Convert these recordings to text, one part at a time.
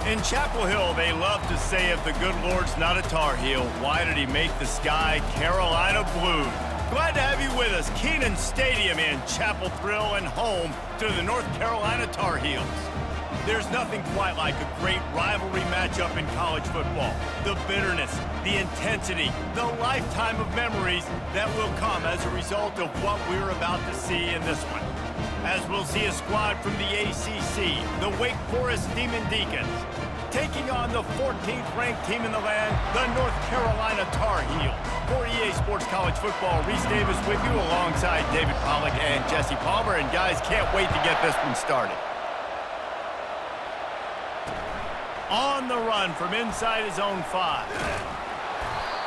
In Chapel Hill, they love to say if the good Lord's not a Tar Heel, why did he make the sky Carolina blue? Glad to have you with us. Kenan Stadium in Chapel Thrill and home to the North Carolina Tar Heels. There's nothing quite like a great rivalry matchup in college football. The bitterness, the intensity, the lifetime of memories that will come as a result of what we're about to see in this one. As we'll see a squad from the ACC, the Wake Forest Demon Deacons, taking on the 14th ranked team in the land, the North Carolina Tar Heels. For EA Sports College Football, Reese Davis with you alongside David Pollack and Jesse Palmer. And guys, can't wait to get this one started. On the run from inside his own 5.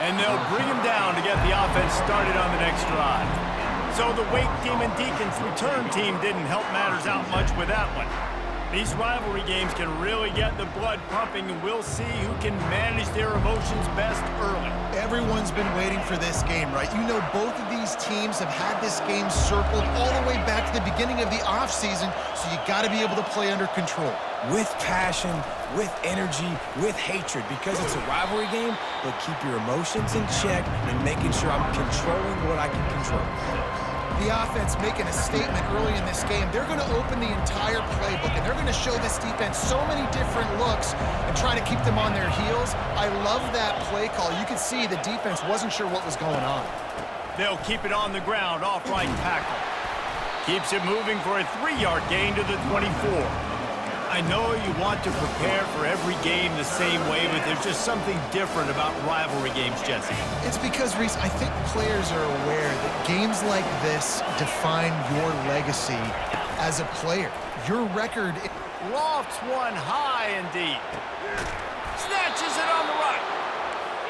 And they'll bring him down to get the offense started on the next drive. So the Wake Demon Deacons return team didn't help matters out much with that one. These rivalry games can really get the blood pumping, and we'll see who can manage their emotions best early. Everyone's been waiting for this game, right? You know, both of these teams have had this game circled all the way back to the beginning of the offseason, so you got to be able to play under control. With passion, with energy, with hatred, because it's a rivalry game, but keep your emotions in check and making sure I'm controlling what I can control. The offense making a statement early in this game. They're going to open the entire playbook, and they're going to show this defense so many different looks and try to keep them on their heels. I love that play call. You could see the defense wasn't sure what was going on. They'll keep it on the ground, off right tackle. Keeps it moving for a 3-yard gain to the 24. I know you want to prepare for every game the same way, but there's just something different about rivalry games, Jesse. It's because, Reese, I think players are aware that games like this define your legacy as a player. Your record... Lofts one high and deep. Snatches it on the right.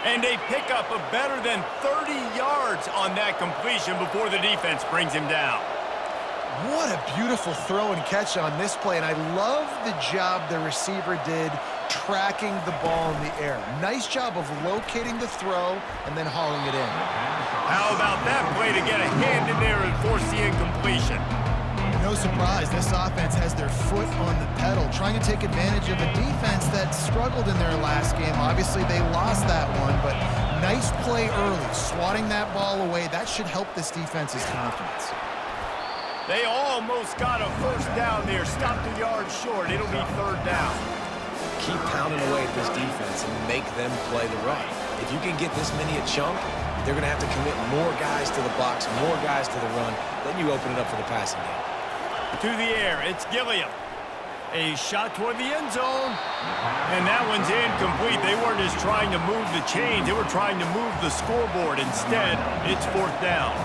And they pick up a better than 30 yards on that completion before the defense brings him down. What a beautiful throw and catch on this play, and I love the job the receiver did tracking the ball in the air. Nice job of locating the throw and then hauling it in. How about that play to get a hand in there and force the incompletion? No surprise, this offense has their foot on the pedal, trying to take advantage of a defense that struggled in their last game. Obviously, they lost that one, but nice play early, swatting that ball away. That should help this defense's confidence. They almost got a first down there. Stopped a yard short. It'll be 3rd down. Keep pounding away at this defense and make them play the run. If you can get this many a chunk, they're going to have to commit more guys to the box, more guys to the run. Then you open it up for the passing game. To the air, it's Gilliam. A shot toward the end zone. And that one's incomplete. They weren't just trying to move the chains. They were trying to move the scoreboard. Instead, it's 4th down.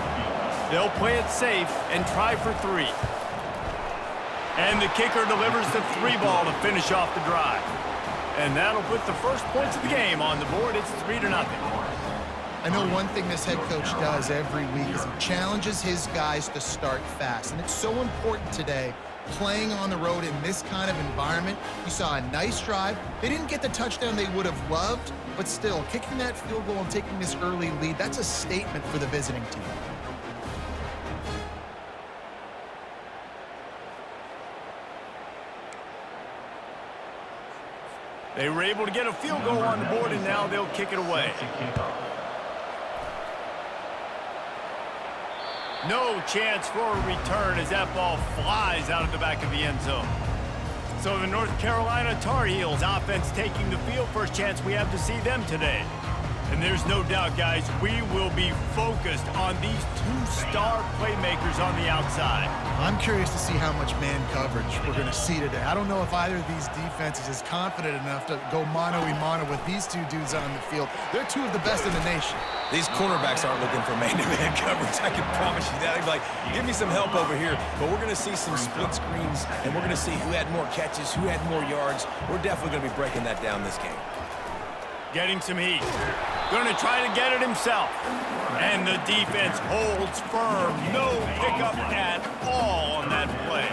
They'll play it safe and try for 3. And the kicker delivers the 3 ball to finish off the drive. And that'll put the first points of the game on the board. It's 3-0. I know one thing this head coach does every week is he challenges his guys to start fast. And it's so important today, playing on the road in this kind of environment. You saw a nice drive. They didn't get the touchdown they would have loved, but still, kicking that field goal and taking this early lead, that's a statement for the visiting team. They were able to get a field goal on the board, and now they'll kick it away. No chance for a return as that ball flies out of the back of the end zone. So the North Carolina Tar Heels offense taking the field. First chance we have to see them today. And there's no doubt, guys, we will be focused on these 2-star playmakers on the outside. I'm curious to see how much man coverage we're going to see today. I don't know if either of these defenses is confident enough to go mano-a-mano with these 2 dudes on the field. They're 2 of the best in the nation. These cornerbacks aren't looking for man-to-man coverage. I can promise you that. They're like, give me some help over here. But we're going to see some split screens, and we're going to see who had more catches, who had more yards. We're definitely going to be breaking that down this game. Getting some heat. Going to try to get it himself. And the defense holds firm. No pickup at all on that play.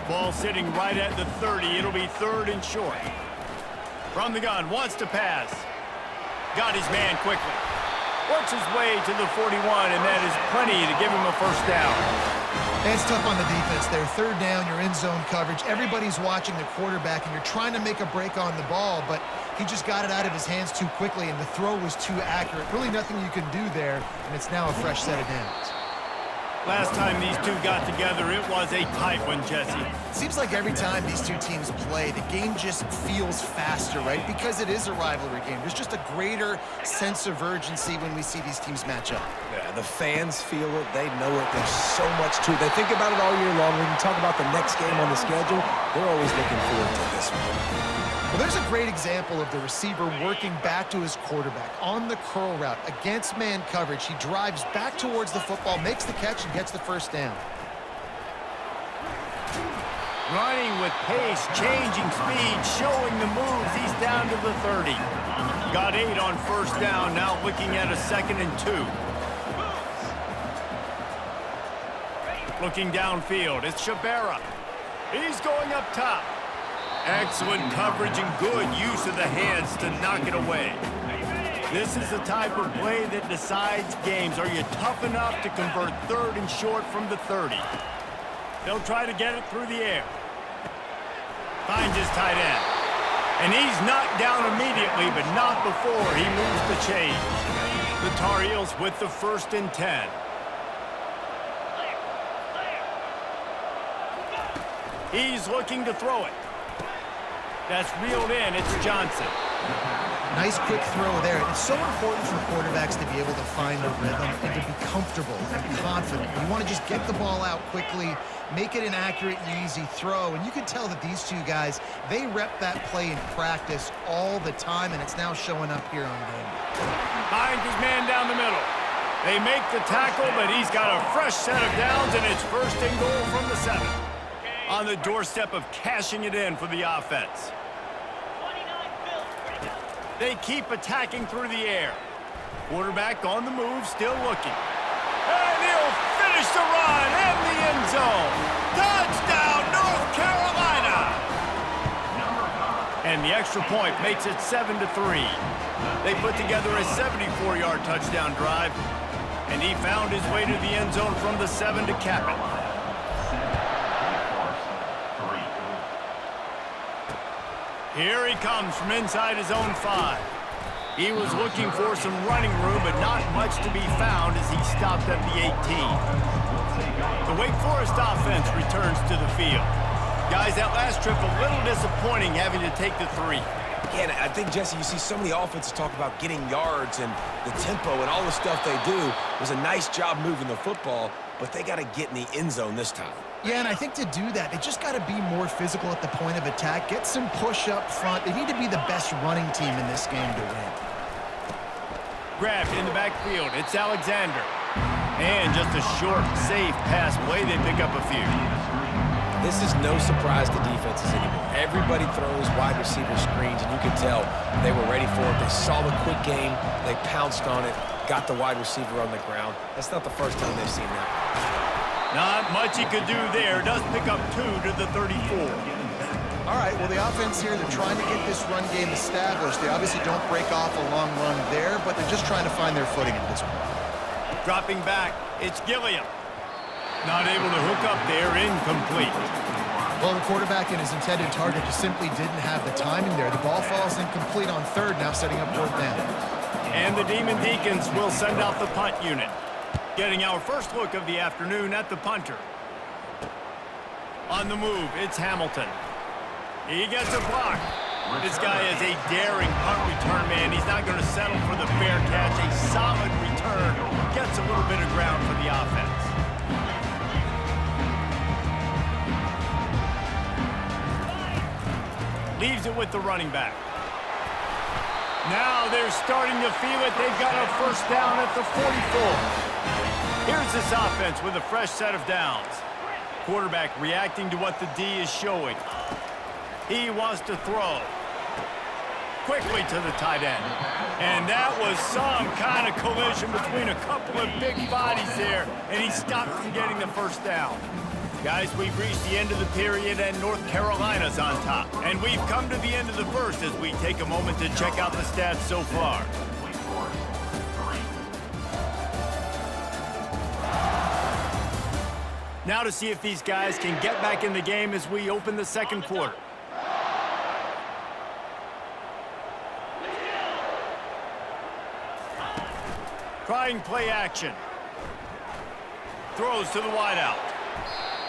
Ball sitting right at the 30. It'll be 3rd and short. From the gun, wants to pass. Got his man quickly. Works his way to the 41, and that is plenty to give him a first down. And it's tough on the defense there. Third down, you're in zone coverage. Everybody's watching the quarterback, and you're trying to make a break on the ball, but he just got it out of his hands too quickly, and the throw was too accurate. Really nothing you can do there, and it's now a fresh set of downs. Last time these two got together, it was a tight one, Jesse. Seems like every time these two teams play, the game just feels faster, right? Because it is a rivalry game. There's just a greater sense of urgency when we see these teams match up. Yeah, the fans feel it. They know it. There's so much to it. They think about it all year long. When you talk about the next game on the schedule, they're always looking forward to this one. Well, there's a great example of the receiver working back to his quarterback on the curl route against man coverage. He drives back towards the football, makes the catch, and gets the first down. Running with pace, changing speed, showing the moves. He's down to the 30. Got 8 on first down, now looking at a 2nd and 2. Looking downfield, it's Shabera. He's going up top. Excellent coverage and good use of the hands to knock it away. This is the type of play that decides games. Are you tough enough to convert 3rd and short from the 30? They'll try to get it through the air. Finds his tight end. And he's knocked down immediately, but not before he moves the chains. The Tar Heels with the 1st and 10. He's looking to throw it. That's reeled in. It's Johnson. Nice quick throw there. It's so important for quarterbacks to be able to find a rhythm and to be comfortable and confident. You want to just get the ball out quickly, make it an accurate and easy throw. And you can tell that these two guys, they rep that play in practice all the time, and it's now showing up here on game. Finds his man down the middle. They make the tackle, but he's got a fresh set of downs, and it's 1st and goal from the 7. On the doorstep of cashing it in for the offense. They keep attacking through the air. Quarterback on the move, still looking. And he'll finish the run in the end zone. Touchdown, North Carolina! And the extra point makes it 7-3. They put together a 74-yard touchdown drive, and he found his way to the end zone from the 7 to cap it. Here he comes from inside his own 5. He was looking for some running room, but not much to be found as he stopped at the 18. The Wake Forest offense returns to the field. Guys, that last trip a little disappointing having to take the 3. Yeah, and I think, Jesse, you see some of the offenses talk about getting yards and the tempo and all the stuff they do. It was a nice job moving the football, but they got to get in the end zone this time. Yeah, and I think to do that, they just got to be more physical at the point of attack, get some push up front. They need to be the best running team in this game to win. Grabbed in the backfield, it's Alexander. And just a short, safe pass play, they pick up a few. This is no surprise to defenses anymore. Everybody throws wide receiver screens, and you can tell they were ready for it. They saw the quick game, they pounced on it, got the wide receiver on the ground. That's not the first time they've seen that. Not much he could do there. Does pick up 2 to the 34. All right, well, the offense here, they're trying to get this run game established. They obviously don't break off a long run there, but they're just trying to find their footing at this point. Dropping back, it's Gilliam. Not able to hook up there, incomplete. Well, the quarterback and his intended target just simply didn't have the timing there. The ball falls incomplete on 3rd, now setting up 4th down. And the Demon Deacons will send out the punt unit. Getting our first look of the afternoon at the punter. On the move, it's Hamilton. He gets a block. This guy is a daring punt return man. He's not going to settle for the fair catch. A solid return. Gets a little bit of ground for the offense. Leaves it with the running back. Now they're starting to feel it. They've got a first down at the 44. Here's this offense with a fresh set of downs. Quarterback reacting to what the D is showing. He wants to throw. Quickly to the tight end. And that was some kind of collision between a couple of big bodies there, and he stopped from getting the first down. Guys, we've reached the end of the period, and North Carolina's on top. And we've come to the end of the first as we take a moment to check out the stats so far. Now to see if these guys can get back in the game as we open the second quarter. Trying play action. Throws to the wideout.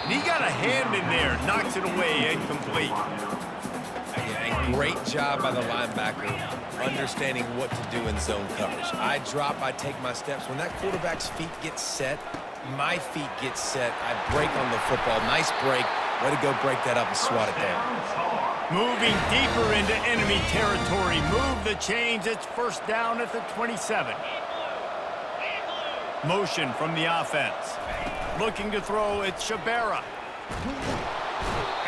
And he got a hand in there, knocks it away, incomplete. Yeah, a great job by the linebacker understanding what to do in zone coverage. I drop, I take my steps. When that quarterback's feet get set, my feet get set, I break on the football. Nice break. Way to go break that up and swat it down. Moving deeper into enemy territory. Move the chains. It's first down at the 27. Motion from the offense. Looking to throw, it's Shabera.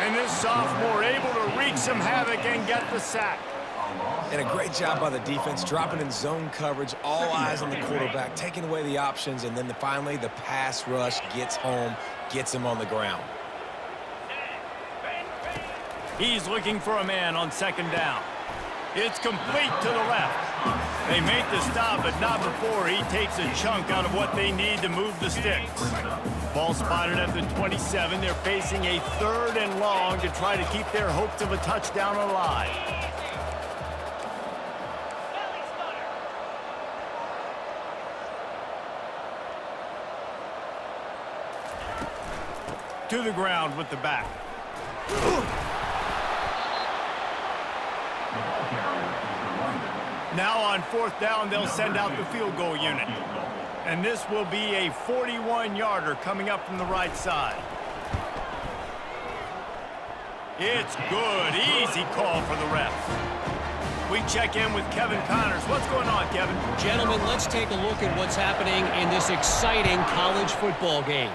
And this sophomore able to wreak some havoc and get the sack. And a great job by the defense, dropping in zone coverage, all eyes on the quarterback, taking away the options, and then finally the pass rush gets home, gets him on the ground. He's looking for a man on second down. It's complete to the left. They make the stop, but not before he takes a chunk out of what they need to move the sticks. Ball spotted at the 27. They're facing a 3rd and long to try to keep their hopes of a touchdown alive. To the ground with the back. Now on 4th down, they'll send out the field goal unit. And this will be a 41-yarder coming up from the right side. It's good. Easy call for the refs. We check in with Kevin Connors. What's going on, Kevin? Gentlemen, let's take a look at what's happening in this exciting college football game.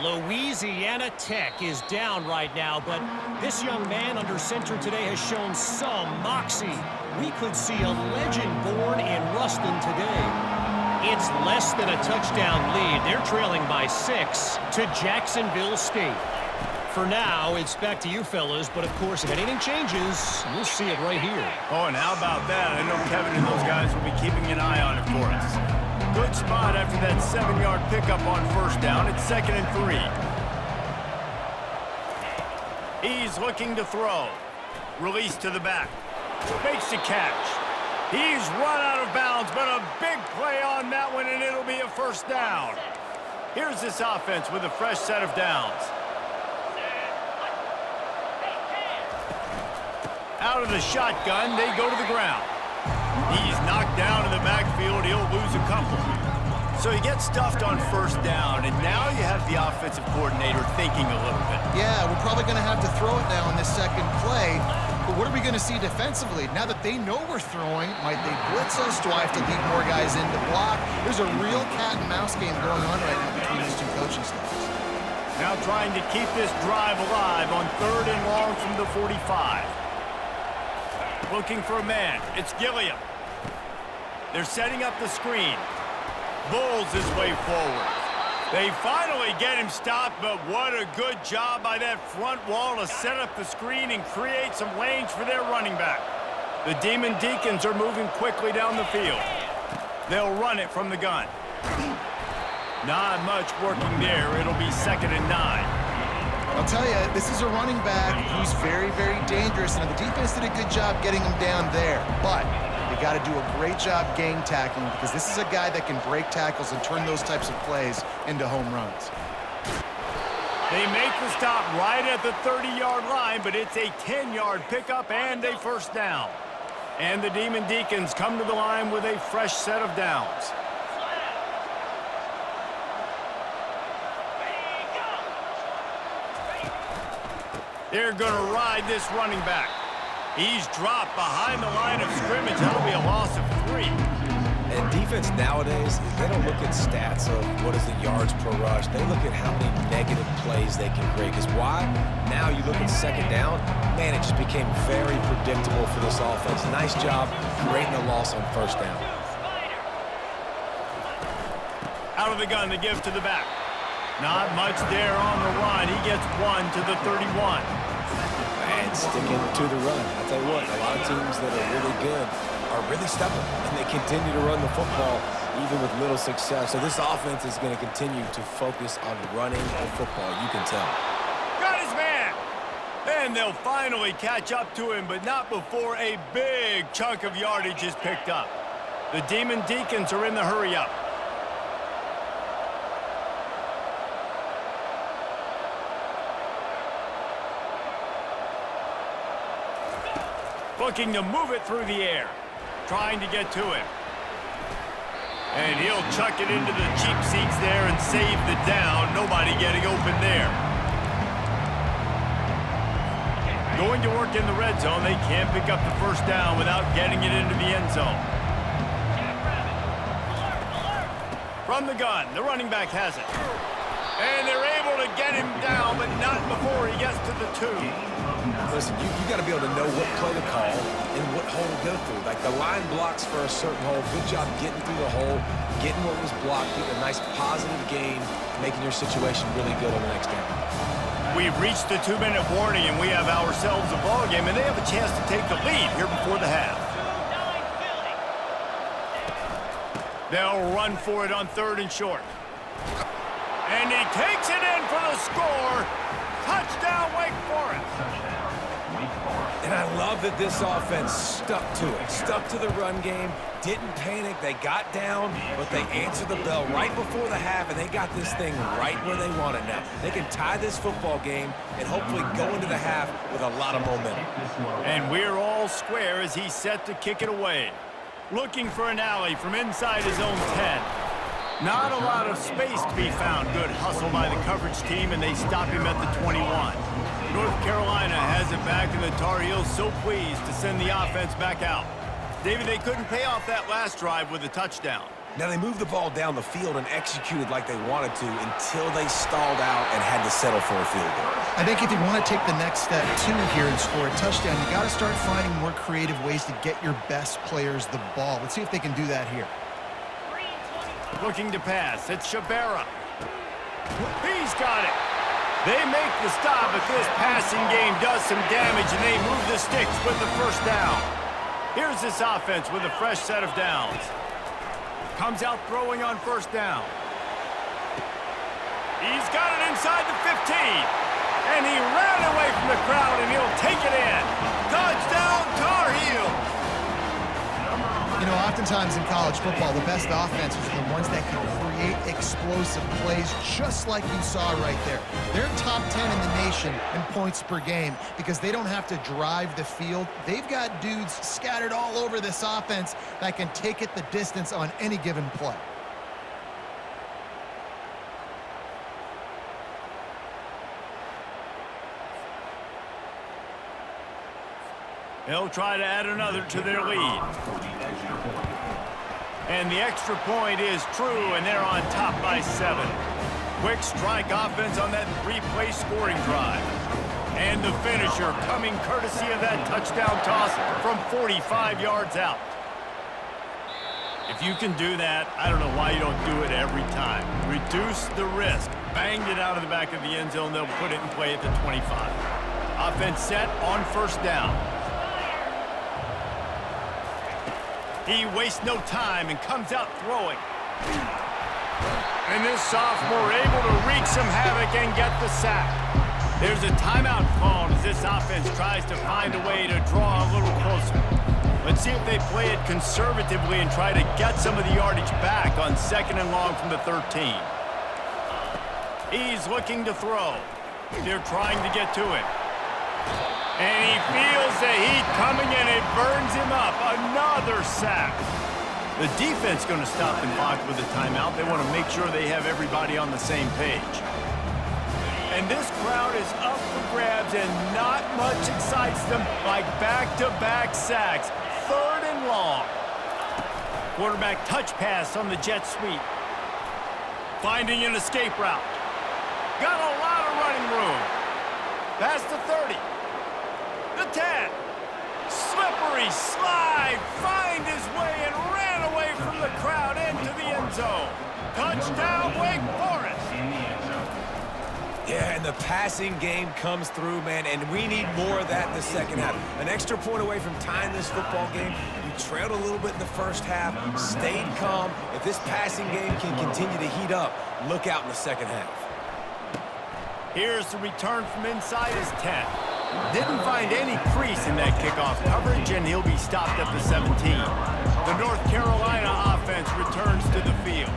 Louisiana Tech is down right now, but this young man under center today has shown some moxie. We could see a legend born in Ruston today. It's less than a touchdown lead. They're trailing by 6 to Jacksonville State. For now, it's back to you fellas, but of course, if anything changes, we'll see it right here. Oh, and how about that? I know Kevin and those guys will be keeping an eye on it for us. Good spot after that 7-yard pickup on 1st down. It's 2nd and 3. He's looking to throw. Release to the back. Makes the catch. He's run out of bounds, but a big play on that one, and it'll be a 1st down. Here's this offense with a fresh set of downs. Out of the shotgun, they go to the ground. He's knocked down in the backfield. He'll lose a couple. So he gets stuffed on 1st down, and now you have the offensive coordinator thinking a little bit. Yeah, we're probably going to have to throw it now in this second play. But what are we going to see defensively? Now that they know we're throwing, might they blitz us? Do I have to lead more guys in to block? There's a real cat and mouse game going on right now between these two coaching staffs. Now trying to keep this drive alive on 3rd and long from the 45. Looking for a man. It's Gilliam. They're setting up the screen. Bulls his way forward. They finally get him stopped, but what a good job by that front wall to set up the screen and create some lanes for their running back. The Demon Deacons are moving quickly down the field. They'll run it from the gun. Not much working there. It'll be 2nd and 9. I'll tell you, this is a running back who's very, very dangerous, and the defense did a good job getting him down there. But they got to do a great job gang tackling because this is a guy that can break tackles and turn those types of plays into home runs. They make the stop right at the 30-yard line, but it's a 10-yard pickup and a 1st down. And the Demon Deacons come to the line with a fresh set of downs. They're going to ride this running back. He's dropped behind the line of scrimmage. That'll be a loss of 3. And defense nowadays, they don't look at stats of what is the yards per rush. They look at how many negative plays they can create. Because why? Now you look at 2nd down, man, it just became very predictable for this offense. Nice job creating a loss on 1st down. Out of the gun to give to the back. Not much there on the run. He gets 1 to the 31. And sticking to the run. I'll tell you what, a lot of teams that are really good are really stubborn, and they continue to run the football. even with little success. So this offense is going to continue to focus on running the football. You can tell. Got his man! And they'll finally catch up to him, but not before a big chunk of yardage is picked up. The Demon Deacons are in the hurry-up. Looking to move it through the air. Trying to get to him. And he'll chuck it into the cheap seats there and save the down. Nobody getting open there. Going to work in the red zone. They can't pick up the first down without getting it into the end zone. From the gun, the running back has it. And they're able to get him down, but not before he gets to the 2. Listen, you got to be able to know what play to call and what hole to go through. Like the line blocks for a certain hole. Good job getting through the hole, getting what was blocked, getting a nice positive gain, making your situation really good on the next down. We've reached the 2-minute warning, and we have ourselves a ball game, and they have a chance to take the lead here before the half. They'll run for it on 3rd and short. And he takes it in for the score. Touchdown, Wake Forest. And I love that this offense stuck to it, stuck to the run game, didn't panic. They got down, but they answered the bell right before the half, and they got this thing right where they want it now. They can tie this football game and hopefully go into the half with a lot of momentum. And we're all square as he's set to kick it away. Looking for an alley from inside his own 10. Not a lot of space to be found. Good hustle by the coverage team, and they stop him at the 21. North Carolina has it back, and the Tar Heels so pleased to send the offense back out. David, they couldn't pay off that last drive with a touchdown. Now, they moved the ball down the field and executed like they wanted to until they stalled out and had to settle for a field goal. I think if you want to take the next step, too, here and score a touchdown, you got to start finding more creative ways to get your best players the ball. Let's see if they can do that here. Looking to pass. It's Shabera. He's got it. They make the stop, but this passing game does some damage, and they move the sticks with the first down. Here's this offense with a fresh set of downs. Comes out throwing on 1st down. He's got it inside the 15. And he ran away from the crowd, and he'll take it in. Touchdown, Tar Heels. You know, oftentimes in college football, the best offenses are the ones that can create explosive plays, just like you saw right there. They're top 10 in the nation in points per game because they don't have to drive the field. They've got dudes scattered all over this offense that can take it the distance on any given play. They'll try to add another to their lead. And the extra point is true, and they're on top by 7. Quick strike offense on that 3-play scoring drive. And the finisher coming courtesy of that touchdown toss from 45 yards out. If you can do that, I don't know why you don't do it every time. Reduce the risk. Banged it out of the back of the end zone. They'll put it in play at the 25. Offense set on 1st down. He wastes no time and comes out throwing. And this sophomore able to wreak some havoc and get the sack. There's a timeout called as this offense tries to find a way to draw a little closer. Let's see if they play it conservatively and try to get some of the yardage back on 2nd and long from the 13. He's looking to throw. They're trying to get to it. And he feels the heat coming, and it burns him up. Another sack. The defense going to stop and block with a timeout. They want to make sure they have everybody on the same page. And this crowd is up for grabs, and not much excites them like back-to-back sacks. 3rd and long. Quarterback touch pass on the jet sweep. Finding an escape route. Got a lot of running room. Past the 30. The 10. Slippery slide. Find his way and ran away from the crowd into the end zone. Touchdown, Wake Forest. Yeah, and the passing game comes through, man, and we need more of that in the second half. An extra point away from tying this football game. You trailed a little bit in the first half, stayed calm. If this passing game can continue to heat up, look out in the second half. Here's the return from inside his 10. Didn't find any crease in that kickoff coverage, and he'll be stopped at the 17. The North Carolina offense returns to the field.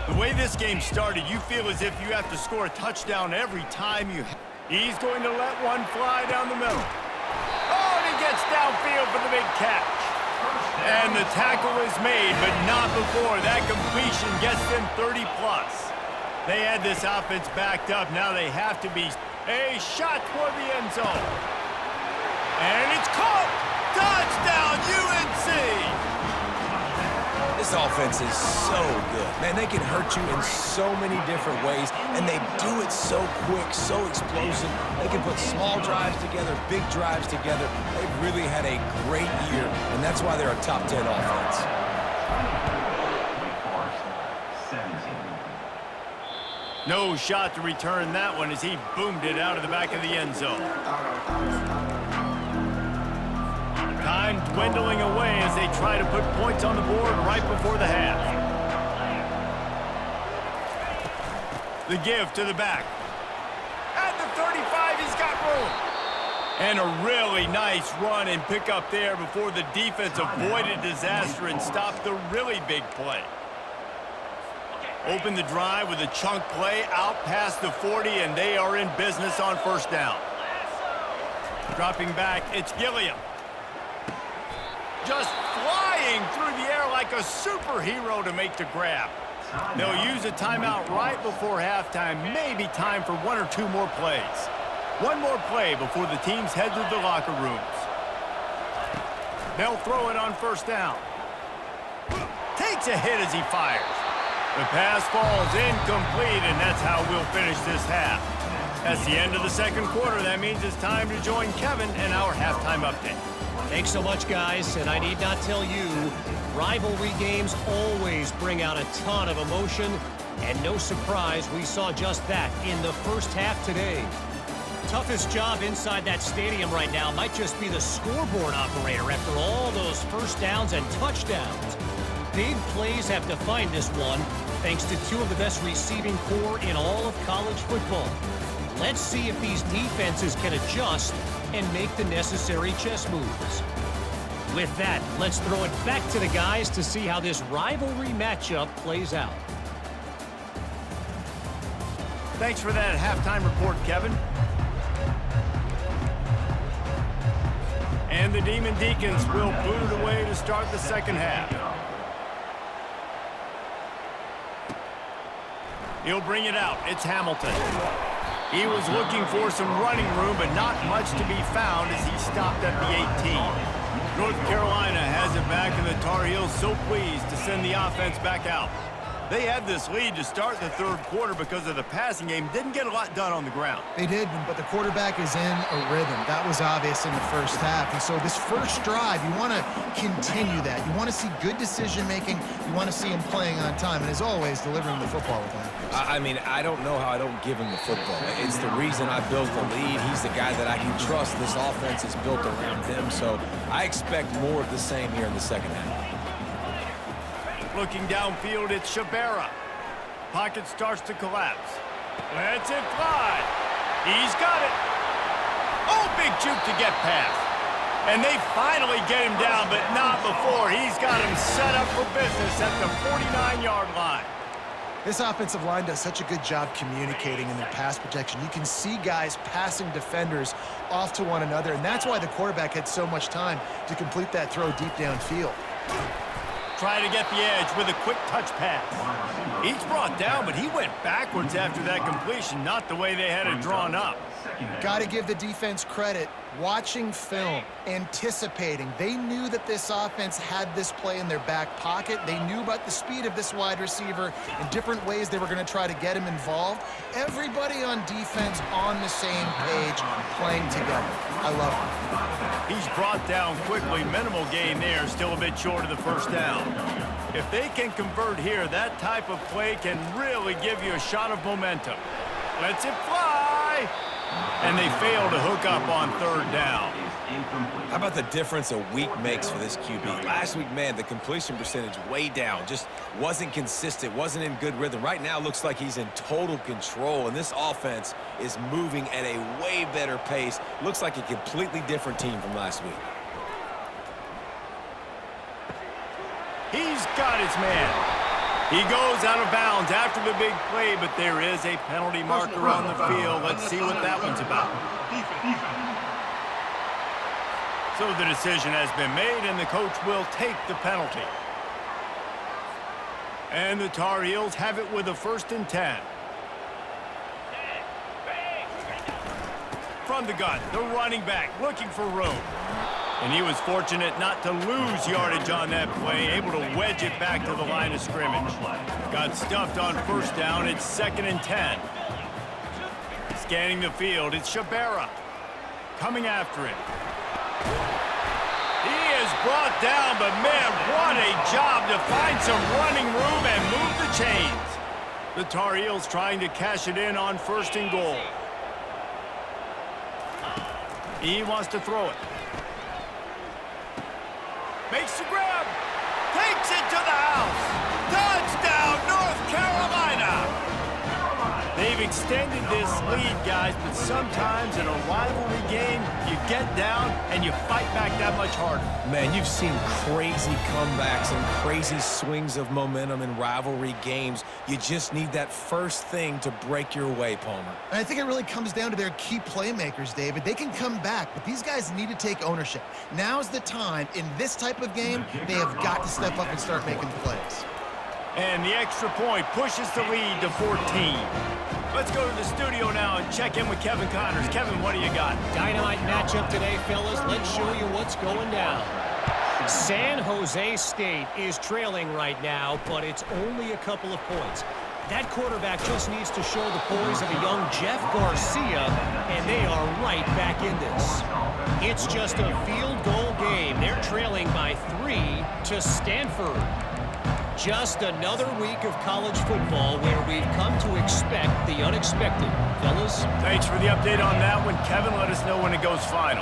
The way this game started, you feel as if you have to score a touchdown every time you... He's going to let one fly down the middle. Oh, and he gets downfield for the big catch. And the tackle is made, but not before that completion gets them 30-plus. They had this offense backed up. Now they have to be a shot toward the end zone. And it's caught! Touchdown, UNC! This offense is so good. Man, they can hurt you in so many different ways, and they do it so quick, so explosive. They can put small drives together, big drives together. They've really had a great year, and that's why they're a top 10 offense. No shot to return that one as he boomed it out of the back of the end zone. Time dwindling away as they try to put points on the board right before the half. The give to the back. At the 35, he's got room. And a really nice run and pick up there before the defense avoided disaster and stopped the really big play. Open the drive with a chunk play out past the 40, and they are in business on first down. Dropping back, it's Gilliam. Just flying through the air like a superhero to make the grab. They'll use a timeout right before halftime, maybe time for one or two more plays. One more play before the teams head to the locker rooms. They'll throw it on first down. Takes a hit as he fires. The pass falls incomplete, and that's how we'll finish this half. That's the end of the second quarter. That means it's time to join Kevin in our halftime update. Thanks so much, guys, and I need not tell you, rivalry games always bring out a ton of emotion, and no surprise we saw just that in the first half today. Toughest job inside that stadium right now might just be the scoreboard operator after all those first downs and touchdowns. Big plays have defined this one, thanks to two of the best receiving corps in all of college football. Let's see if these defenses can adjust and make the necessary chess moves. With that, let's throw it back to the guys to see how this rivalry matchup plays out. Thanks for that halftime report, Kevin. And the Demon Deacons will boot it away to start the second half. He'll bring it out. It's Hamilton. He was looking for some running room, but not much to be found as he stopped at the 18. North Carolina has it back, and the Tar Heels so pleased to send the offense back out. They had this lead to start the third quarter because of the passing game. Didn't get a lot done on the ground. They did, but the quarterback is in a rhythm. That was obvious in the first half. And so this first drive, you want to continue that. You want to see good decision-making. You want to see him playing on time. And as always, delivering the football with accuracy. I mean, I don't know how I don't give him the football. It's the reason I built the lead. He's the guy that I can trust. This offense is built around him. So I expect more of the same here in the second half. Looking downfield, it's Shabera. Pocket starts to collapse. Lets it fly. He's got it. Oh, big juke to get past. And they finally get him down, but not before. He's got him set up for business at the 49-yard line. This offensive line does such a good job communicating in their pass protection. You can see guys passing defenders off to one another, and that's why the quarterback had so much time to complete that throw deep downfield. Try to get the edge with a quick touch pass. He's brought down, but he went backwards after that completion, not the way they had it drawn up. Got to give the defense credit. Watching film, anticipating. They knew that this offense had this play in their back pocket. They knew about the speed of this wide receiver and different ways they were going to try to get him involved. Everybody on defense on the same page, playing together. I love it. He's brought down quickly. Minimal gain there, still a bit short of the first down. If they can convert here, that type of play can really give you a shot of momentum. Lets it fly. And they fail to hook up on third down. How about the difference a week makes for this QB? Last week, man, the completion percentage way down. Just wasn't consistent, wasn't in good rhythm. Right now, looks like he's in total control, and this offense is moving at a way better pace. Looks like a completely different team from last week. He's got his man. He goes out of bounds after the big play, but there is a penalty marker on the field. Let's see what that one's about. So the decision has been made, and the coach will take the penalty. And the Tar Heels have it with a 1st and 10. From the gun, the running back looking for room. And he was fortunate not to lose yardage on that play, able to wedge it back to the line of scrimmage. Got stuffed on 1st down. It's 2nd and 10. Scanning the field, it's Shabera coming after it. He is brought down, but man, what a job to find some running room and move the chains. The Tar Heels trying to cash it in on 1st and goal. He wants to throw it. Makes the grab. Takes it to the house. Touchdown, North Carolina. They've extended this lead, guys, but sometimes in a rivalry game, you get down and you fight back that much harder. Man, you've seen crazy comebacks and crazy swings of momentum in rivalry games. You just need that first thing to break your way, Palmer. And I think it really comes down to their key playmakers, David. They can come back, but these guys need to take ownership. Now's the time. In this type of game, they have got to step up and start making plays. And the extra point pushes the lead to 14. Let's go to the studio now and check in with Kevin Connors. Kevin, what do you got? Dynamite matchup today, fellas. Let's show you what's going down. San Jose State is trailing right now, but it's only a couple of points. That quarterback just needs to show the poise of a young Jeff Garcia, and they are right back in this. It's just a field goal game. They're trailing by 3 to Stanford. Just another week of college football where we've come to expect the unexpected. Fellas? Thanks for the update on that one. Kevin, let us know when it goes final.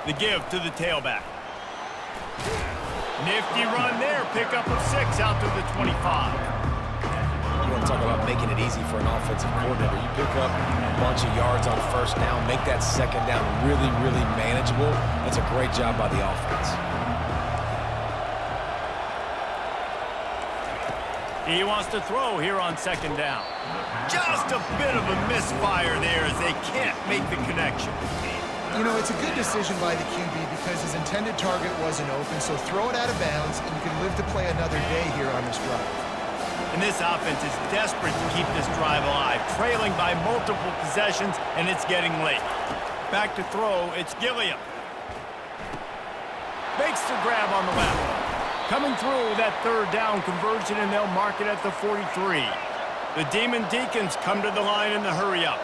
The give to the tailback. Nifty run there. Pickup of 6 out to the 25. You want to talk about making it easy for an offensive coordinator. You pick up a bunch of yards on 1st down, make that 2nd down really, really manageable. That's a great job by the offense. He wants to throw here on 2nd down. Just a bit of a misfire there as they can't make the connection. You know, it's a good decision by the QB because his intended target wasn't open, so throw it out of bounds, and you can live to play another day here on this drive. And this offense is desperate to keep this drive alive, trailing by multiple possessions, and it's getting late. Back to throw, it's Gilliam. Makes the grab on the left. Coming through that 3rd down conversion, and they'll mark it at the 43. The Demon Deacons come to the line in the hurry-up.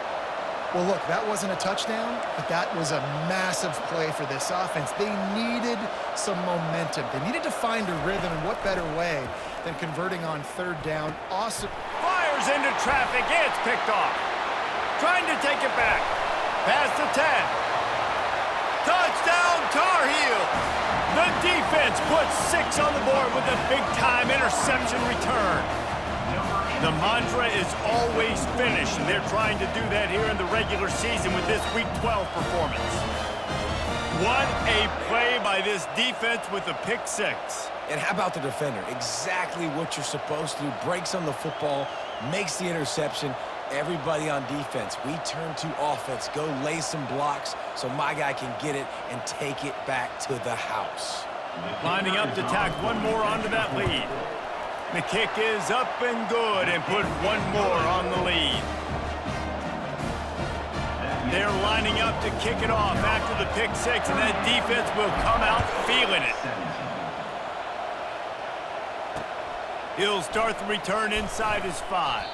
Well, look, that wasn't a touchdown, but that was a massive play for this offense. They needed some momentum. They needed to find a rhythm, and what better way than converting on 3rd down. Awesome. Fires into traffic. It's picked off. Trying to take it back. Past the 10. Touchdown, Tar Heels. The defense puts 6 on the board with a big-time interception return. The mantra is always finish, and they're trying to do that here in the regular season with this Week 12 performance. What a play by this defense with a pick 6. And how about the defender? Exactly what you're supposed to do. Breaks on the football, makes the interception. Everybody on defense, we turn to offense. Go lay some blocks so my guy can get it and take it back to the house. Lining up to tack one more onto that lead. The kick is up and good and put one more on the lead. They're lining up to kick it off after the pick 6, and that defense will come out feeling it. He'll start the return inside his 5.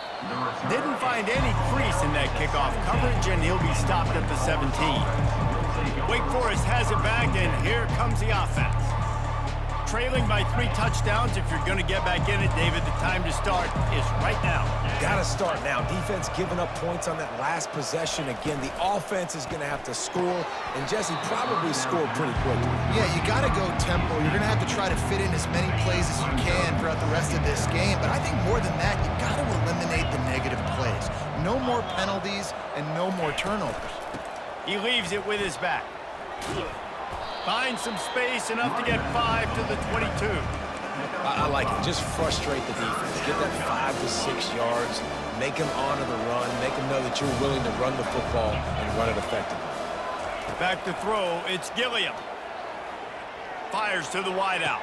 Didn't find any crease in that kickoff coverage, and he'll be stopped at the 17. Wake Forest has it back, and here comes the offense. trailing by 3 touchdowns. If you're going to get back in it, David, the time to start is right now. Gotta start now. Defense giving up points on that last possession. Again, the offense is going to have to score, and Jesse probably scored pretty quickly. Yeah, you got to go tempo. You're going to have to try to fit in as many plays as you can throughout the rest of this game. But I think more than that, you got to eliminate the negative plays. No more penalties and no more turnovers. He leaves it with his back. Finds some space, enough to get 5 to the 22. I like it. Just frustrate the defense. Get that 5 to 6 yards. Make them honor the run. Make them know that you're willing to run the football and run it effectively. Back to throw, it's Gilliam. Fires to the wideout.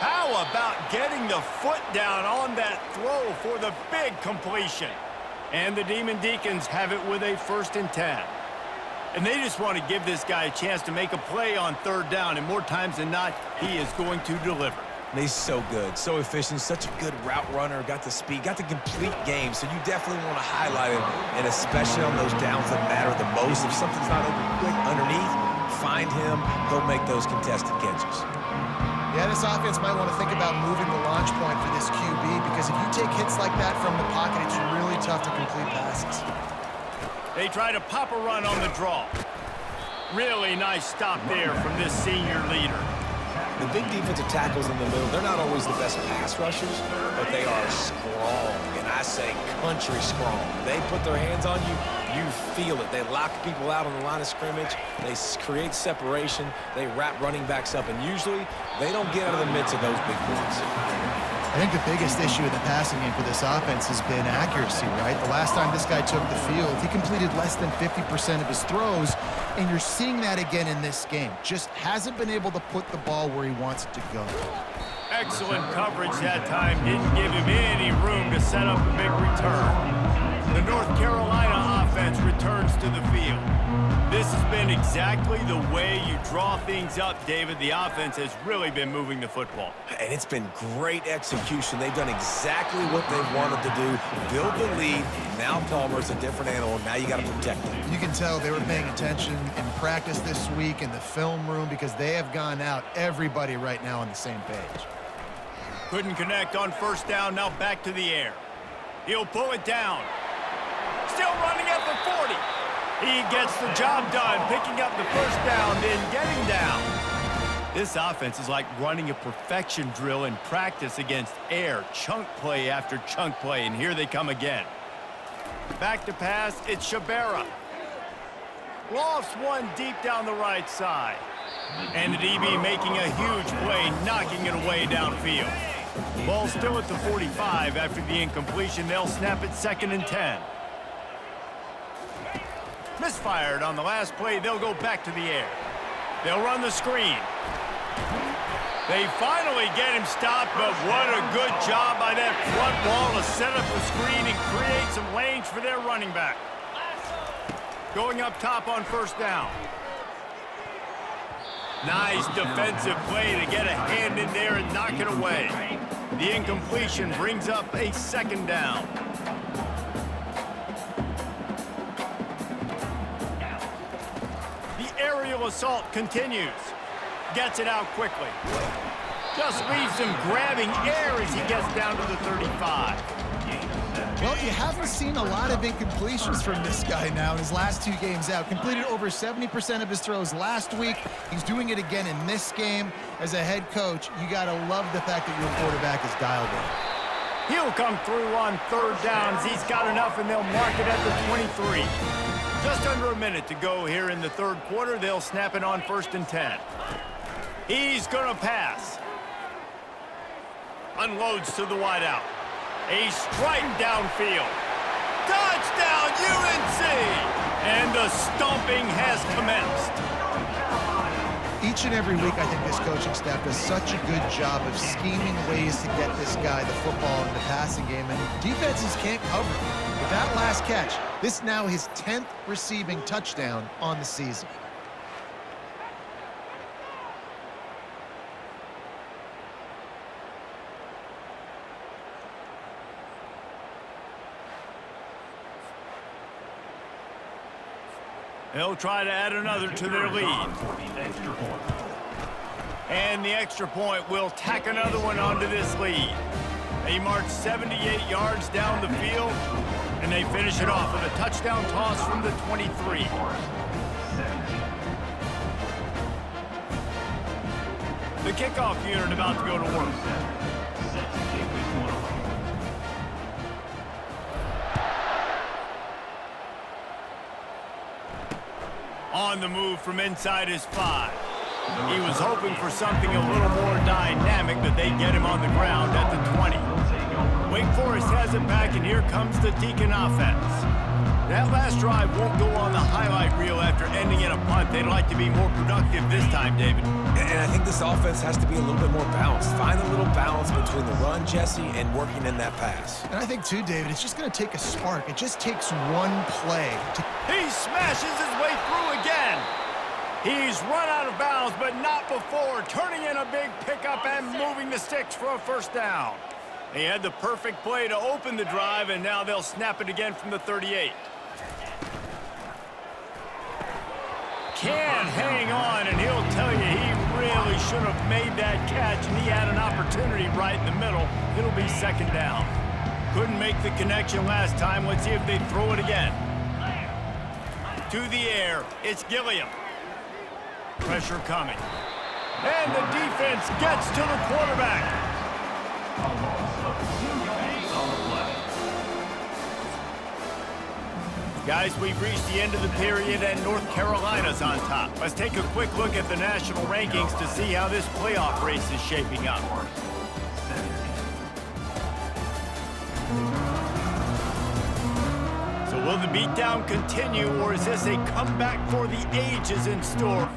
How about getting the foot down on that throw for the big completion? And the Demon Deacons have it with a 1st and 10. And they just want to give this guy a chance to make a play on 3rd down, and more times than not, he is going to deliver. He's so good, so efficient, such a good route runner, got the speed, got the complete game, so you definitely want to highlight him, and especially on those downs that matter the most. If something's not open quick underneath, find him, he'll make those contested catches. Yeah, this offense might want to think about moving the launch point for this QB, because if you take hits like that from the pocket, it's really tough to complete passes. They try to pop a run on the draw. Really nice stop there from this senior leader. The big defensive tackles in the middle, they're not always the best pass rushers, but they are strong, and I say country strong. They put their hands on you, you feel it. They lock people out on the line of scrimmage. They create separation. They wrap running backs up, and usually they don't get out of the midst of those big boys. I think the biggest issue in the passing game for this offense has been accuracy, right? The last time this guy took the field, he completed less than 50% of his throws, and you're seeing that again in this game. Just hasn't been able to put the ball where he wants it to go. Excellent coverage that time. Didn't give him any room to set up a big return. The North Carolina offense returns to the field. This has been exactly the way you draw things up, David. The offense has really been moving the football. And it's been great execution. They've done exactly what they wanted to do. Build the lead. Now Palmer's a different animal. Now you got to protect him. You can tell they were paying attention in practice this week in the film room, because they have gone out, everybody right now on the same page. Couldn't connect on 1st down. Now back to the air. He'll pull it down. Still running at the 40. He gets the job done, picking up the 1st down, then getting down. This offense is like running a perfection drill in practice against air, chunk play after chunk play, and here they come again. Back to pass, it's Shabera. Lofts one deep down the right side. And the DB making a huge play, knocking it away downfield. Ball still at the 45 after the incompletion. They'll snap it 2nd and 10. Misfired on the last play. They'll go back to the air. They'll run the screen. They finally get him stopped, but what a good job by that front wall to set up the screen and create some lanes for their running back. Going up top on 1st down. Nice defensive play to get a hand in there and knock it away. The incompletion brings up a 2nd down. Aerial assault continues. Gets it out quickly. Just leaves him grabbing air as he gets down to the 35. Well, you haven't seen a lot of incompletions from this guy now in his last 2 games out. Completed over 70% of his throws last week. He's doing it again in this game. As a head coach, you got to love the fact that your quarterback is dialed in. He'll come through on 3rd downs. He's got enough, and they'll mark it at the 23. Just under a minute to go here in the 3rd quarter. They'll snap it on 1st and 10. He's going to pass. Unloads to the wideout. A strike downfield. Touchdown, UNC! And the stomping has commenced. Each and every week, I think this coaching staff does such a good job of scheming ways to get this guy the football in the passing game, and defenses can't cover it. With that last catch, this now his 10th receiving touchdown on the season. They'll try to add another to their lead. And the extra point will tack another one onto this lead. They march 78 yards down the field, and they finish it off with a touchdown toss from the 23. The kickoff unit about to go to work. On the move from inside his 5. He was hoping for something a little more dynamic, but they get him on the ground at the 20. Wake Forest has it back, and here comes the Deacon offense. That last drive won't go on the highlight reel after ending in a punt. They'd like to be more productive this time, David. And I think this offense has to be a little bit more balanced. Find a little balance between the run, Jesse, and working in that pass. And I think, too, David, it's just going to take a spark. It just takes one play. He smashes his way through again. He's run out of bounds, but not before turning in a big pickup and moving the sticks for a first down. They had the perfect play to open the drive, and now they'll snap it again from the 38. Can hang on, and he'll tell you he really should have made that catch, and he had an opportunity right in the middle. It'll be second down. Couldn't make the connection last time. Let's see if they throw it again. To the air, it's Gilliam. Pressure coming. And the defense gets to the quarterback. Guys, we've reached the end of the period, and North Carolina's on top. Let's take a quick look at the national rankings to see how this playoff race is shaping up. So will the beatdown continue, or is this a comeback for the ages in store?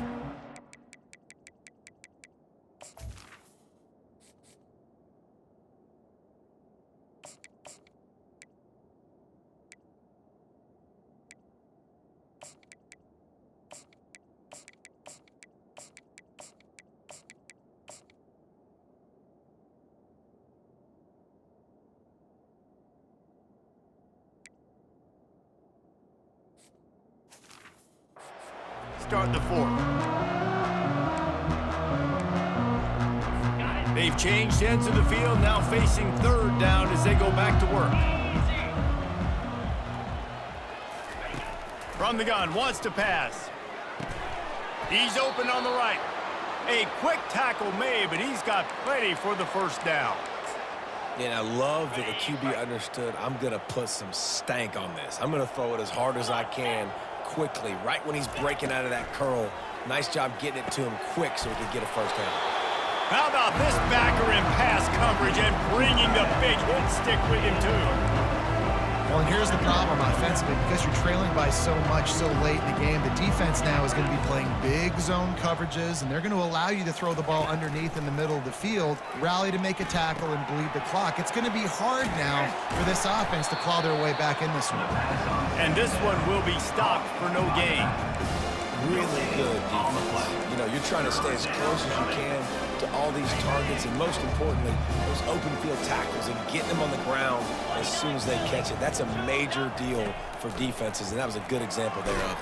Start the fourth. They've changed ends of the field, now facing third down as they go back to work. From the gun, wants to pass. He's open on the right. A quick tackle made, but he's got plenty for the first down. And I love that the QB understood, I'm going to put some stank on this. I'm going to throw it as hard as I can quickly, right when he's breaking out of that curl. Nice job getting it to him quick so he could get a first down. How about this backer in pass coverage and bringing the big hit stick with him, too? Well, and here's the problem offensively. Because you're trailing by so much so late in the game, the defense now is going to be playing big zone coverages, and they're going to allow you to throw the ball underneath in the middle of the field, rally to make a tackle, and bleed the clock. It's going to be hard now for this offense to claw their way back in this one. And this one will be stopped for no gain. Really good defense. You know, you're trying to stay as close as you can to all these targets, and most importantly, those open field tackles and getting them on the ground as soon as they catch it. That's a major deal for defenses, and that was a good example there of it.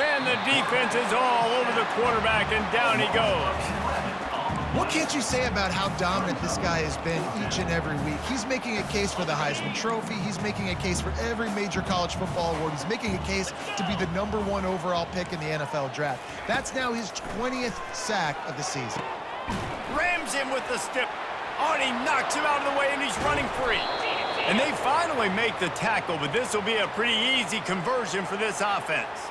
And the defense is all over the quarterback, and down he goes. What can't you say about how dominant this guy has been each and every week? He's making a case for the Heisman Trophy. He's making a case for every major college football award. He's making a case to be the #1 overall pick in the NFL draft. That's now his 20th sack of the season. Rams him with the stiff. Oh, and he knocks him out of the way, and he's running free. And they finally make the tackle, but this will be a pretty easy conversion for this offense.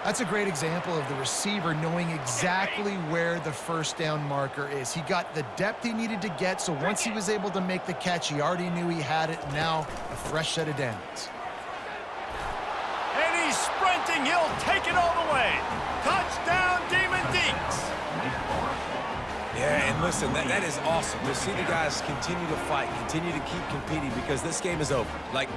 That's a great example of the receiver knowing exactly where the first down marker is. He got the depth he needed to get, so once he was able to make the catch, he already knew he had it. Now, a fresh set of downs. And he's sprinting. He'll take it all the way. Touchdown, Demon Deeks. Yeah, and listen, that is awesome to see the guys continue to fight, continue to keep competing, because this game is over. Like,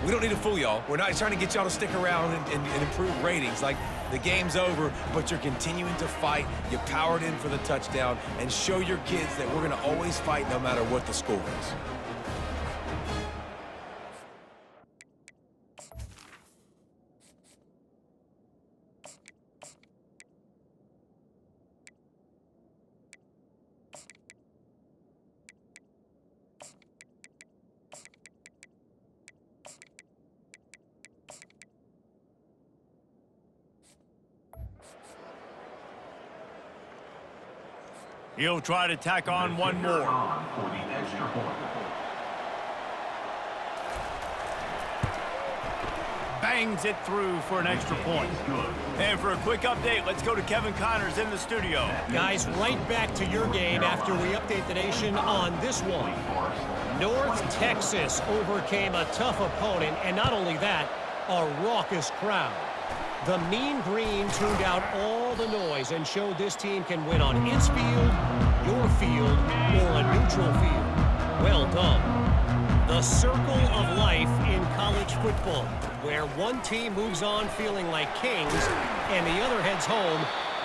we don't need to fool y'all. We're not trying to get y'all to stick around and improve ratings. Like, the game's over, but you're continuing to fight. You powered in for the touchdown, and show your kids that we're going to always fight no matter what the score is. He'll try to tack on one more. Bangs it through for an extra point. And for a quick update, let's go to Kevin Connors in the studio. Guys, right back to your game after we update the nation on this one. North Texas overcame a tough opponent, and not only that, a raucous crowd. The Mean Green tuned out all the noise and showed this team can win on its field, your field, or a neutral field. Well done. The circle of life in college football, where one team moves on feeling like kings and the other heads home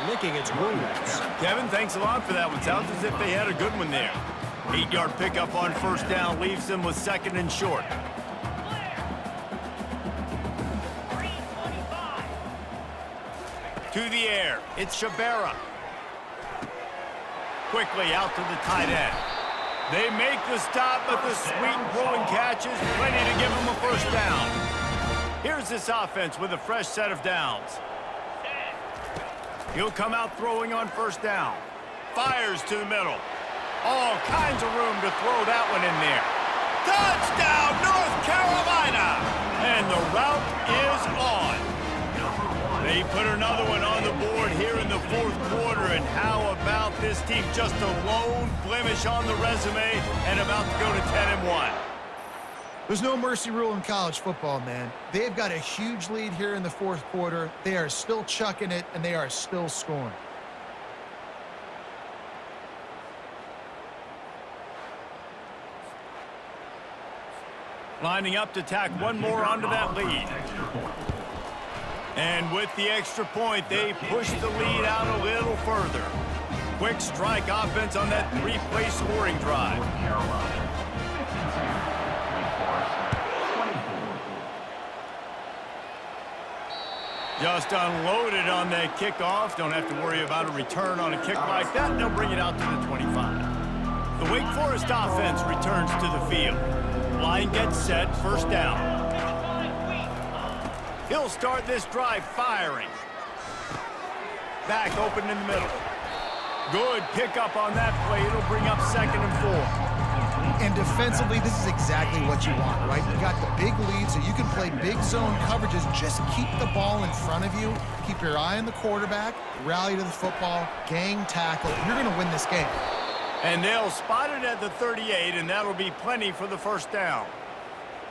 licking its wounds. Kevin, thanks a lot for that one. Sounds as if they had a good one there. 8-yard pickup on first down leaves them with second and short. To the air, it's Shabera. Quickly out to the tight end. They make the stop, but the sweet rolling catch is plenty to give them a first down. Here's this offense with a fresh set of downs. He'll come out throwing on first down. Fires to the middle. All kinds of room to throw that one in there. Touchdown, North Carolina! And the route is on. They put another one on the board here in the fourth quarter, and how about this team? Just a lone blemish on the resume and about to go to 10-1. There's no mercy rule in college football, man. They've got a huge lead here in the fourth quarter. They are still chucking it, and they are still scoring. Lining up to tack one more onto that lead. And with the extra point, they push the lead out a little further. Quick strike offense on that three-play scoring drive. Just unloaded on that kickoff. Don't have to worry about a return on a kick like that. They'll bring it out to the 25. The Wake Forest offense returns to the field. Line gets set, first down. He'll start this drive firing. Back open in the middle. Good pickup on that play. It'll bring up second and 4. And defensively, this is exactly what you want, right? You got the big lead, so you can play big zone coverages. Just keep the ball in front of you. Keep your eye on the quarterback. Rally to the football. Gang tackle. You're going to win this game. And they'll spot it at the 38, and that'll be plenty for the first down.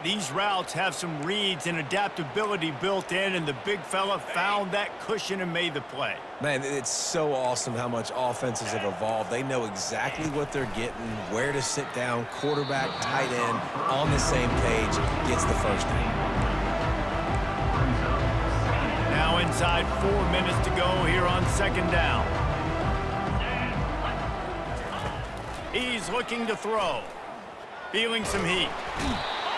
These routes have some reads and adaptability built in, and the big fella found that cushion and made the play. Man, it's so awesome how much offenses have evolved. They know exactly what they're getting, where to sit down, quarterback, tight end, on the same page, gets the first down. Now inside 4 minutes to go here on second down. He's looking to throw. Feeling some heat.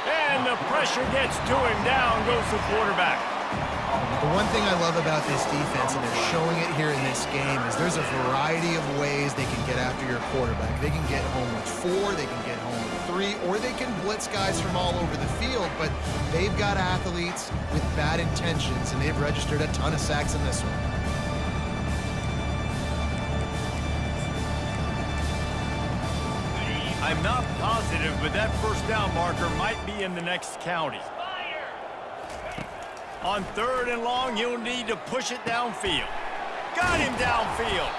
And the pressure gets to him. Down goes the quarterback. The one thing I love about this defense, and they're showing it here in this game, is there's a variety of ways they can get after your quarterback. They can get home with 4, they can get home with 3, or they can blitz guys from all over the field, but they've got athletes with bad intentions, and they've registered a ton of sacks in this one. I'm not positive, but that first down marker might be in the next county. On third and long, he'll need to push it downfield. Got him downfield.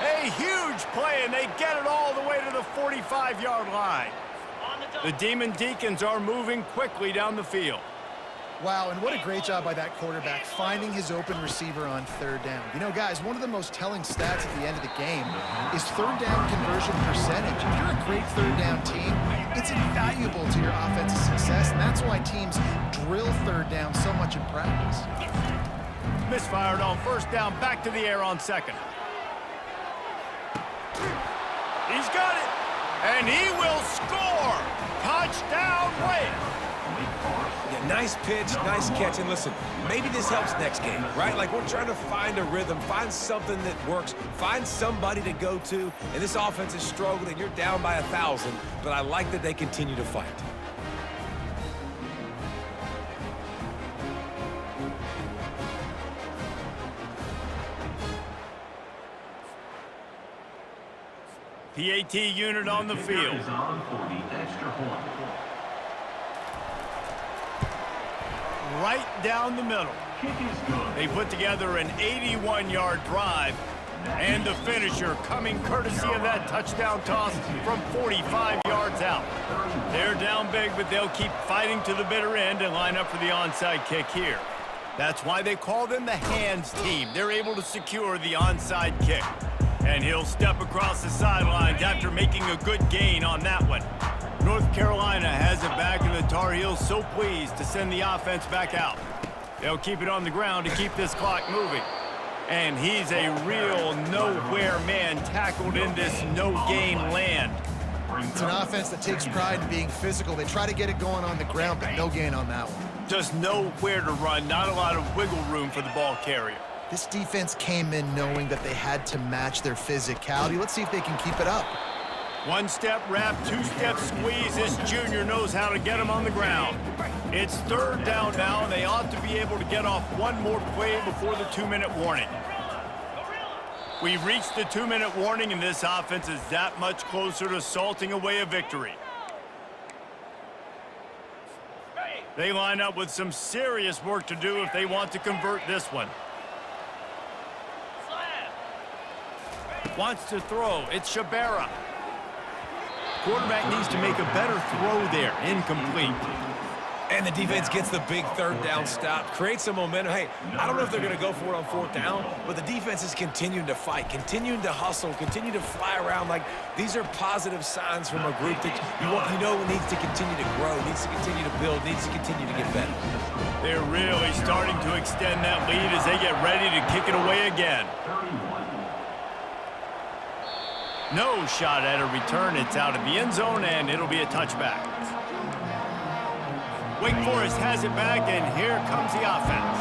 A huge play, and they get it all the way to the 45-yard line. The Demon Deacons are moving quickly down the field. Wow, and what a great job by that quarterback finding his open receiver on third down. You know, guys, one of the most telling stats at the end of the game is third down conversion percentage. If you're a great third down team, it's invaluable to your offensive success, and that's why teams drill third down so much in practice. Misfired on first down, back to the air on second. He's got it, and he will score. Touchdown, Wake. Yeah, nice pitch, nice catch, and listen, maybe this helps next game, right? Like, we're trying to find a rhythm, find something that works, find somebody to go to, and this offense is struggling. You're down by 1,000, but I like that they continue to fight. PAT unit on the field. Right down the middle. They put together an 81-yard drive, and the finisher coming courtesy of that touchdown toss from 45 yards out. They're down big, but they'll keep fighting to the bitter end and line up for the onside kick here. That's why they call them the hands team. They're able to secure the onside kick. And he'll step across the sidelines after making a good gain on that one. North Carolina has it back, and the Tar Heels so pleased to send the offense back out. They'll keep it on the ground to keep this clock moving. And he's a real nowhere man tackled in this no-gain land. It's an offense that takes pride in being physical. They try to get it going on the ground, but no gain on that one. Just nowhere to run, not a lot of wiggle room for the ball carrier. This defense came in knowing that they had to match their physicality. Let's see if they can keep it up. One-step wrap, two-step squeeze. This junior knows how to get him on the ground. It's third down now, and they ought to be able to get off one more play before the 2-minute warning. We've reached the 2-minute warning, and this offense is that much closer to salting away a victory. They line up with some serious work to do if they want to convert this one. Wants to throw. It's Shabera. Quarterback needs to make a better throw there. Incomplete. And the defense gets the big third down stop, creates some momentum. Hey, I don't know if they're going to go for it on fourth down, but the defense is continuing to fight, continuing to hustle, continue to fly around. Like, these are positive signs from a group that you know needs to continue to grow, needs to continue to build, needs to continue to get better. They're really starting to extend that lead as they get ready to kick it away again. No shot at a return. It's out of the end zone, and it'll be a touchback. Wake Forest has it back, and here comes the offense.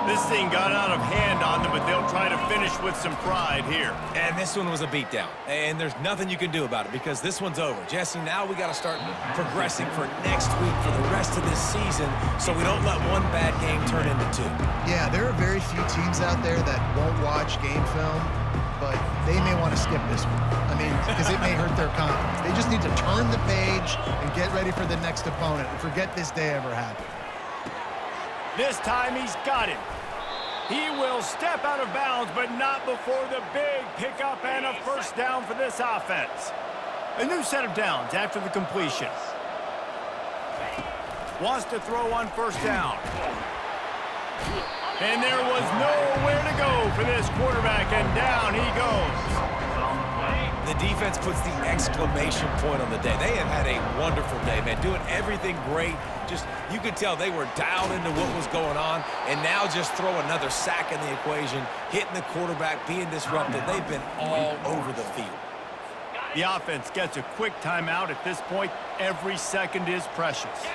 This thing got out of hand on them, but they'll try to finish with some pride here. And this one was a beatdown, and there's nothing you can do about it because this one's over. Jesse, now we got to start progressing for next week for the rest of this season so we don't let one bad game turn into two. Yeah, there are very few teams out there that won't watch game film, but they may want to skip this one. I mean, because it may hurt their confidence. They just need to turn the page and get ready for the next opponent and forget this day ever happened. This time he's got it. He will step out of bounds, but not before the big pickup and a first down for this offense. A new set of downs after the completion. Wants to throw on first down. And there was nowhere to go for this quarterback, and down he goes. The defense puts the exclamation point on the day. They have had a wonderful day, man, doing everything great. Just, you could tell they were dialed into what was going on, and now just throw another sack in the equation, hitting the quarterback, being disrupted. They've been all over the field. The offense gets a quick timeout. At this point, every second is precious.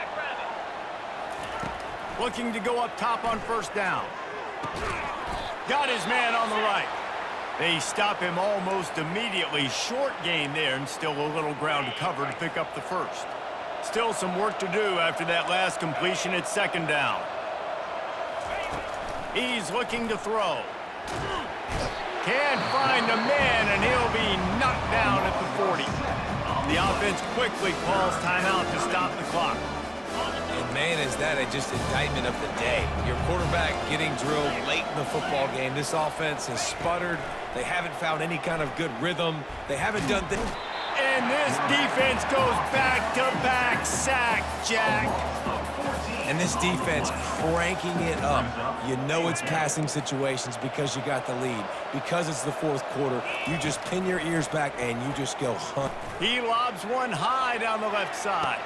Looking to go up top on first down. Got his man on the right. They stop him almost immediately. Short gain there, and still a little ground to cover to pick up the first. Still some work to do after that last completion at second down. He's looking to throw. Can't find a man, and he'll be knocked down at the 40. The offense quickly calls timeout to stop the clock. And man, is that just indictment of the day. Your quarterback getting drilled late in the football game. This offense has sputtered. They haven't found any kind of good rhythm. They haven't done things. And this defense goes back-to-back sack, Jack. And this defense cranking it up. You know it's passing situations because you got the lead. Because it's the fourth quarter, you just pin your ears back and you just go hunt. He lobs one high down the left side.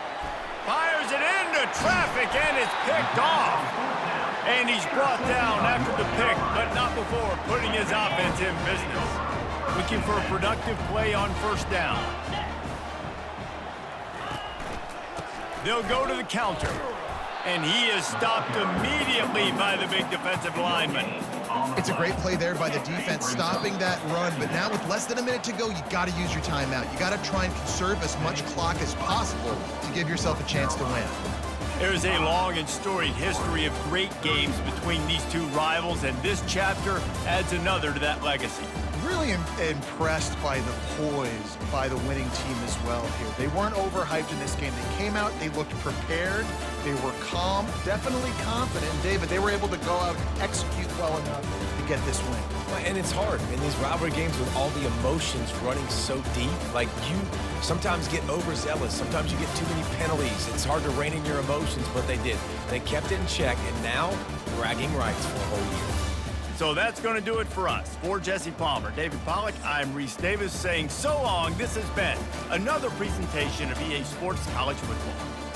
Fires it into traffic, and it's picked off. And he's brought down after the pick, but not before putting his offense in business. Looking for a productive play on first down. They'll go to the counter. And he is stopped immediately by the big defensive lineman. It's a great play there by the defense, stopping that run. But now with less than a minute to go, you got to use your timeout. You got to try and conserve as much clock as possible to give yourself a chance to win. There is a long and storied history of great games between these two rivals, and this chapter adds another to that legacy. Really impressed by the poise by the winning team as well here. They weren't overhyped in this game. They came out, they looked prepared, they were calm, definitely confident. And David, they were able to go out and execute well enough to get this win. Well, and it's hard in these rivalry games with all the emotions running so deep. Like, you sometimes get overzealous. Sometimes you get too many penalties. It's hard to rein in your emotions, but they did. They kept it in check, and now bragging rights for a whole year. So that's going to do it for us. For Jesse Palmer, David Pollack, I'm Reese Davis saying so long. This has been another presentation of EA Sports College Football.